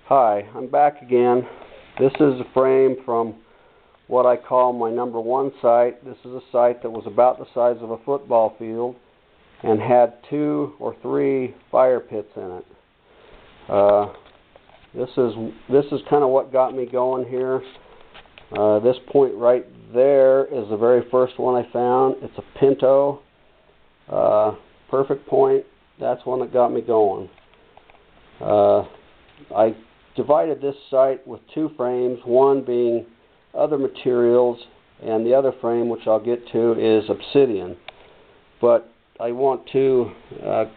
Hi, I'm back again. This is a frame from what I call my number one site. This is a site that was about the size of a football field and had 2 or 3 fire pits in it. This is kind of what got me going here. This point right there is the very first one I found. It's a Pinto. Perfect point. That's one that got me going. I divided this site with 2 frames, one being other materials, and the other frame, which I'll get to, is obsidian. But I want to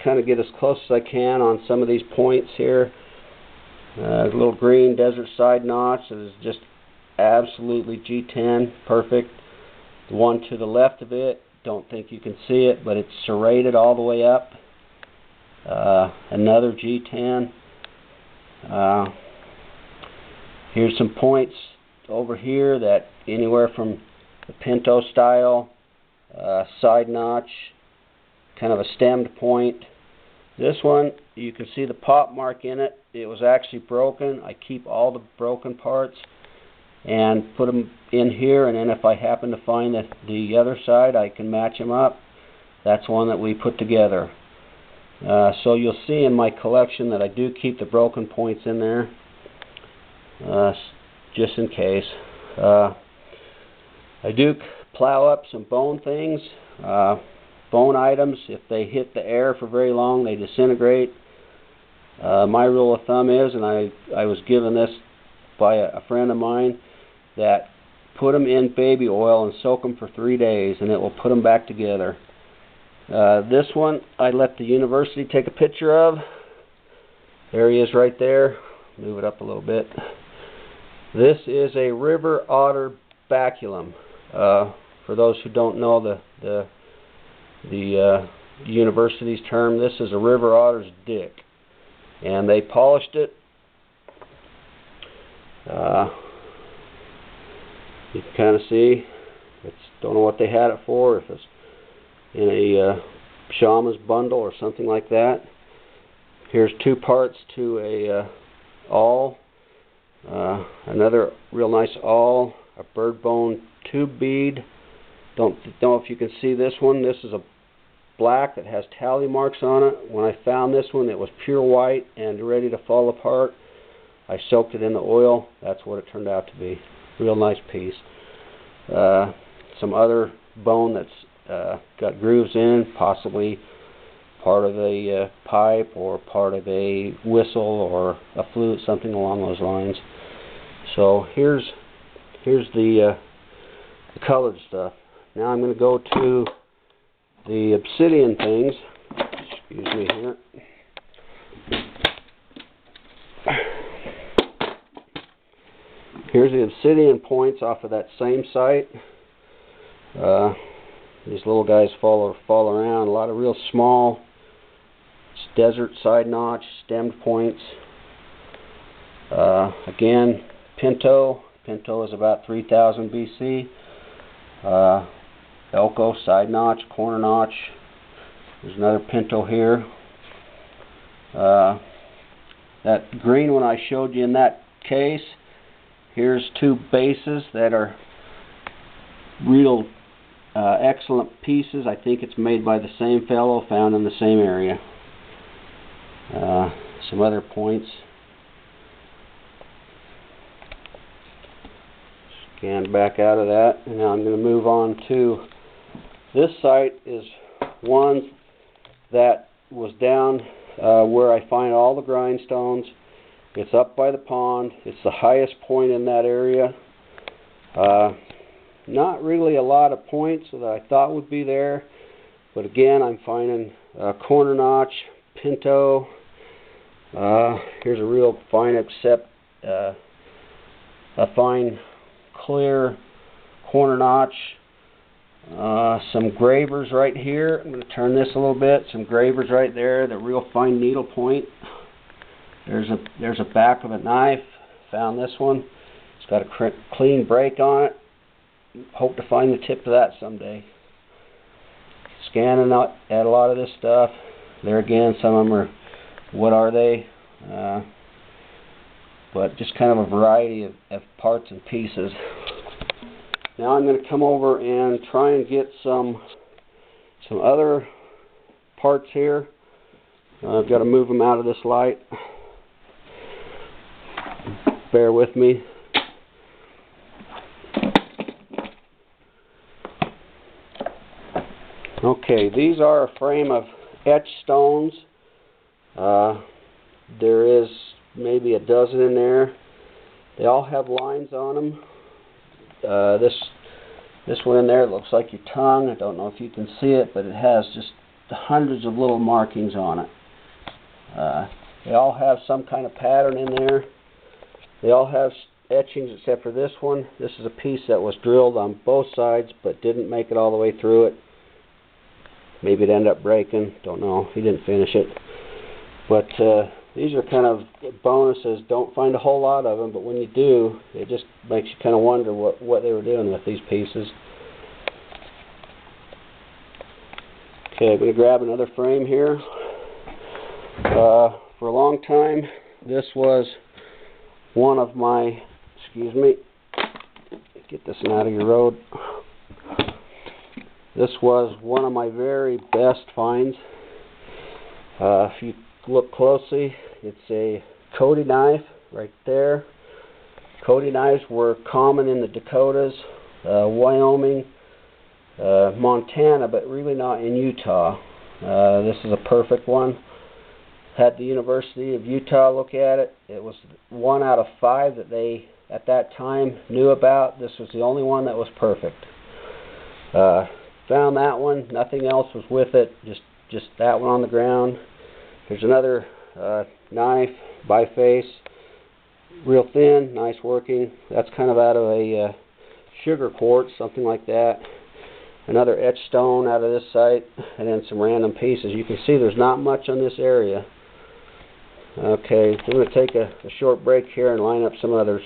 kind of get as close as I can on some of these points here. The little green desert side notch is just absolutely G10, perfect. The one to the left of it, don't think you can see it, but it's serrated all the way up. Another G10. Here's some points over here that anywhere from the Pinto style, side notch, kind of a stemmed point. This one, you can see the pop mark in it. It was actually broken. I keep all the broken parts and put them in here, and then if I happen to find the other side, I can match them up. That's one that we put together. So you'll see in my collection that I do keep the broken points in there, just in case. I do plow up some bone things, bone items. If they hit the air for very long, they disintegrate. My rule of thumb is, and I was given this by a friend of mine, that put them in baby oil and soak them for 3 days, and it will put them back together. This one I let the university take a picture of. There he is right there. Move it up a little bit. This is a river otter baculum. For those who don't know the university's term, this is a river otter's dick. And they polished it. You can kind of see. Don't know what they had it for, if it's in a shaman's bundle or something like that. Here's 2 parts to a awl. Another real nice awl, a bird bone tube bead. Don't know if you can see this one. This is a black that has tally marks on it. When I found this one, it was pure white and ready to fall apart. I soaked it in the oil. That's what it turned out to be. Real nice piece. Some other bone that's got grooves in, possibly part of a pipe or part of a whistle or a flute, something along those lines. So here's the colored stuff. Now I'm going to go to the obsidian things. Excuse me here. Here's the obsidian points off of that same site. These little guys fall around. A lot of real small desert side notch stemmed points. Again, Pinto. Pinto is about 3000 BC. Elko side notch, corner notch. There's another Pinto here. That green one I showed you in that case. Here's 2 bases that are real excellent pieces. I think it's made by the same fellow, found in the same area. Some other points. Scan back out of that, and now I'm going to move on to this site. Is one that was down where I find all the grindstones. It's up by the pond. It's the highest point in that area. Not really a lot of points that I thought would be there, but again, I'm finding corner notch, Pinto. Here's a real fine, except a fine clear corner notch. Some gravers right here. I'm going to turn this a little bit. Some gravers right there. The real fine needle point. There's a back of a knife. Found this one. It's got a clean break on it. Hope to find the tip of that someday. Scanning out at a lot of this stuff. There again, some of them are, what are they? but just kind of a variety of parts and pieces. Now I'm going to come over and try and get some other parts here. I've got to move them out of this light. Bear with me. Okay, these are a frame of etched stones. There is maybe a dozen in there. They all have lines on them. This one in there looks like your tongue. I don't know if you can see it, but it has just hundreds of little markings on it. They all have some kind of pattern in there. They all have etchings except for this one. This is a piece that was drilled on both sides but didn't make it all the way through it. Maybe it ended up breaking. Don't know. He didn't finish it. But these are kind of bonuses. Don't find a whole lot of them, but when you do, it just makes you kind of wonder what they were doing with these pieces. Okay, I'm going to grab another frame here. For a long time, this was one of my, excuse me, get this one out of your road. This was one of my very best finds. If you look closely, it's a Cody knife right there. Cody knives were common in the Dakotas, Wyoming, Montana, but really not in Utah. This is a perfect one. Had the University of Utah look at it. It was 1 out of 5 that they at that time knew about. This was the only one that was perfect. Found that one. Nothing else was with it. Just that one on the ground. There's another knife, biface, real thin, nice working. That's kind of out of a sugar quartz, something like that. Another etched stone out of this site, and then some random pieces. You can see there's not much on this area. Okay, so I'm going to take a short break here and line up some others.